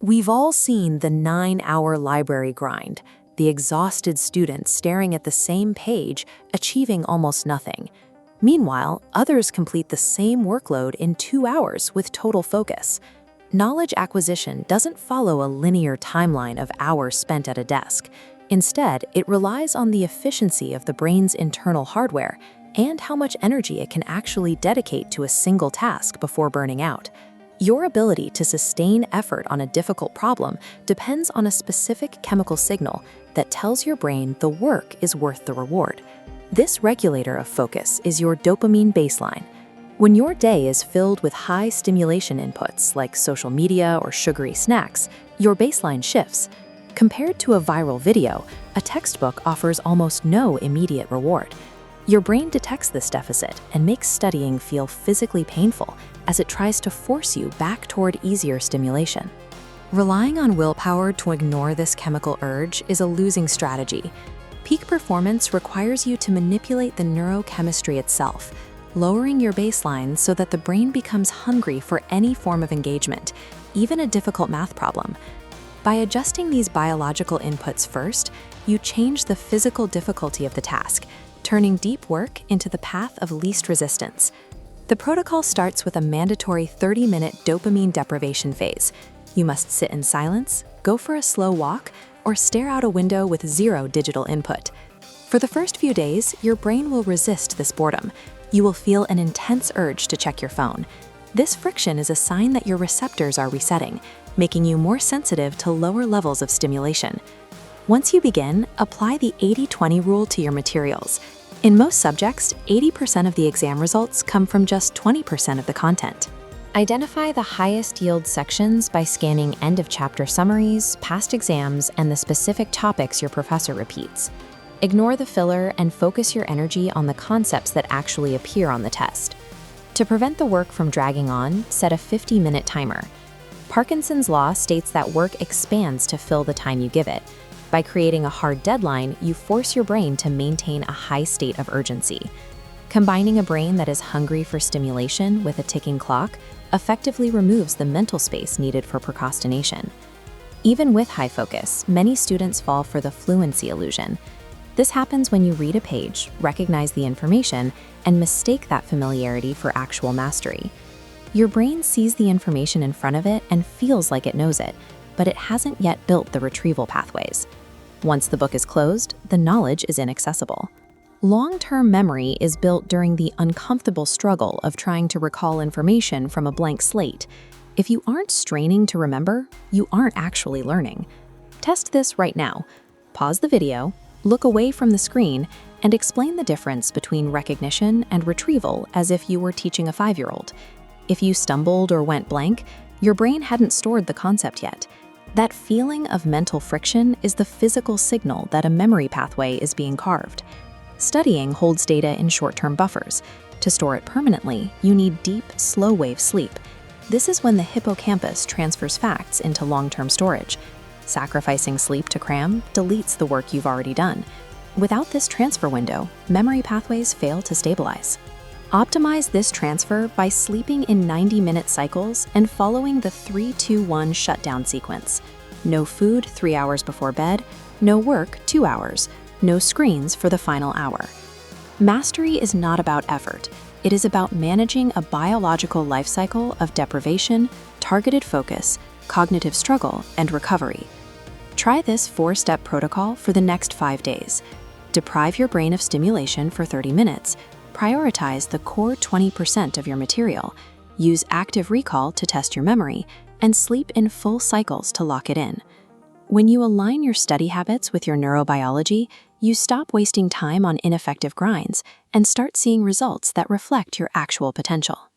We've all seen the 9-hour library grind, the exhausted student staring at the same page, achieving almost nothing. Meanwhile, others complete the same workload in 2 hours with total focus. Knowledge acquisition doesn't follow a linear timeline of hours spent at a desk. Instead, it relies on the efficiency of the brain's internal hardware and how much energy it can actually dedicate to a single task before burning out. Your ability to sustain effort on a difficult problem depends on a specific chemical signal that tells your brain the work is worth the reward. This regulator of focus is your dopamine baseline. When your day is filled with high stimulation inputs like social media or sugary snacks, your baseline shifts. Compared to a viral video, a textbook offers almost no immediate reward. Your brain detects this deficit and makes studying feel physically painful as it tries to force you back toward easier stimulation. Relying on willpower to ignore this chemical urge is a losing strategy. Peak performance requires you to manipulate the neurochemistry itself, lowering your baseline so that the brain becomes hungry for any form of engagement, even a difficult math problem. By adjusting these biological inputs first, you change the physical difficulty of the task, turning deep work into the path of least resistance. The protocol starts with a mandatory 30-minute dopamine deprivation phase. You must sit in silence, go for a slow walk, or stare out a window with zero digital input. For the first few days, your brain will resist this boredom. You will feel an intense urge to check your phone. This friction is a sign that your receptors are resetting, making you more sensitive to lower levels of stimulation. Once you begin, apply the 80-20 rule to your materials. In most subjects, 80% of the exam results come from just 20% of the content. Identify the highest yield sections by scanning end-of-chapter summaries, past exams, and the specific topics your professor repeats. Ignore the filler and focus your energy on the concepts that actually appear on the test. To prevent the work from dragging on, set a 50-minute timer. Parkinson's law states that work expands to fill the time you give it. By creating a hard deadline, you force your brain to maintain a high state of urgency. Combining a brain that is hungry for stimulation with a ticking clock effectively removes the mental space needed for procrastination. Even with high focus, many students fall for the fluency illusion. This happens when you read a page, recognize the information, and mistake that familiarity for actual mastery. Your brain sees the information in front of it and feels like it knows it, but it hasn't yet built the retrieval pathways. Once the book is closed, the knowledge is inaccessible. Long-term memory is built during the uncomfortable struggle of trying to recall information from a blank slate. If you aren't straining to remember, you aren't actually learning. Test this right now. Pause the video, look away from the screen, and explain the difference between recognition and retrieval as if you were teaching a 5-year-old. If you stumbled or went blank, your brain hadn't stored the concept yet. That feeling of mental friction is the physical signal that a memory pathway is being carved. Studying holds data in short-term buffers. To store it permanently, you need deep, slow-wave sleep. This is when the hippocampus transfers facts into long-term storage. Sacrificing sleep to cram deletes the work you've already done. Without this transfer window, memory pathways fail to stabilize. Optimize this transfer by sleeping in 90-minute cycles and following the 3-2-1 shutdown sequence. No food 3 hours before bed, no work 2 hours, no screens for the final hour. Mastery is not about effort. It is about managing a biological life cycle of deprivation, targeted focus, cognitive struggle, and recovery. Try this 4-step protocol for the next 5 days. Deprive your brain of stimulation for 30 minutes. Prioritize the core 20% of your material. Use active recall to test your memory, and sleep in full cycles to lock it in. When you align your study habits with your neurobiology, you stop wasting time on ineffective grinds and start seeing results that reflect your actual potential.